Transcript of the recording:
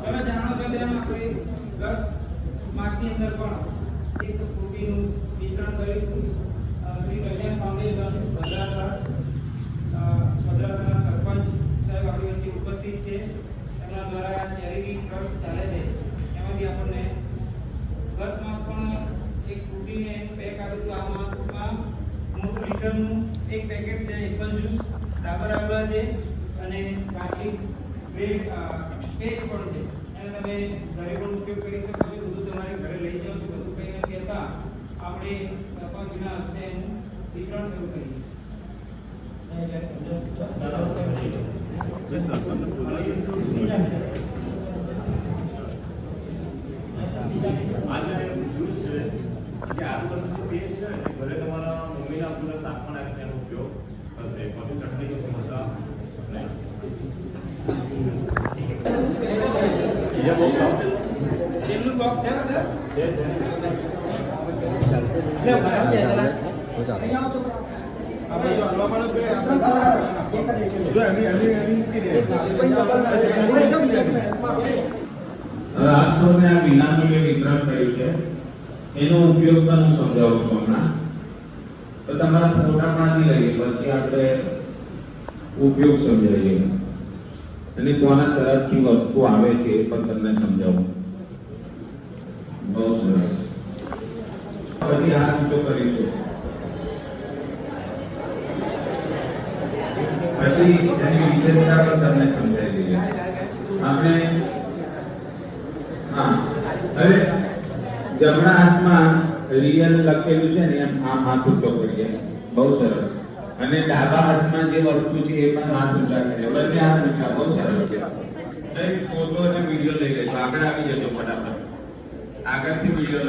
તમે જાણો છો તેમ આપણે ગત માસની અંદર પણ એક ફ્રૂટીનું વિતરણ કર્યું હતું. શ્રી કલ્યાણ ફાઉન્ડેશન ભદ્રાસરના સરપંચ સાહેબ આપણી વચ્ચે ઉપસ્થિત છે. એમના દ્વારા ચેરિટી ટ્રસ્ટ ચાલે છે. એમાંથી આપણને ગત માસ પણ એક ફ્રૂટીને પેક આવ્યું હતું. આ માસમાં મોટું લીટરનું એક પેકેટ છે. એપલ જ્યુસ, ડાબર આંવલા છે અને બાકી પેસ્ટ પણ છે. એને તમે ઘરે પણ ઉપયોગ કરી શકો છો. બધું તમારે ઘરે લઈ જાઓ છો. બધું કંઈ નથી કહેતા આપણે સરપંચના હસ્તે એનું વિતરણ શરૂ કરીએ. આજે જ્યુસ છે જે આદુલસણની પેસ્ટ છે એ ઘરે તમારા મમ્મીના પૂરા શાકમાં નાખીને એનો ઉપયોગ થશે. પછી ચટણી કે સમજતા નહીં. બીજા બોક્સ આવશે તેલનું બોક્સ છે બધા આપણે જો હલવા મળે જો એની મૂકી દે. આપ સૌને આ વિનામૂલ્યે વિતરણ કર્યું છે એનો ઉપયોગ પણ હું સમજાવું છું હમણાં. તો તમારા ફોટા પાડી લઈએ પછી આપણે ઉપયોગ સમજાવીએ અને કોના તરફથી વસ્તુ આવે છે એ પણ તમને સમજાવું. બહુ સરસ. પછી આ ઉપયોગ કરીશું. પછી એની વિશેષતા પણ તમને સમજાવી દઈએ. આપણે હા હવે જમણા હાથમાં રિયલ લખેલું છે ને એમ આમ હાથ ઊંચો કરીએ. બહુ સરસ. અને ડાબા હાથમાં જે વસ્તુ છે એ પણ હાથ ઊંચા કરીએ. બંને હાથ ઊંચા. બહુ સરસ. ફોટો અને વિડીયો લઈ લઈશું. આગળ આવી જજો ફટાફટ. આગળથી વિડીયો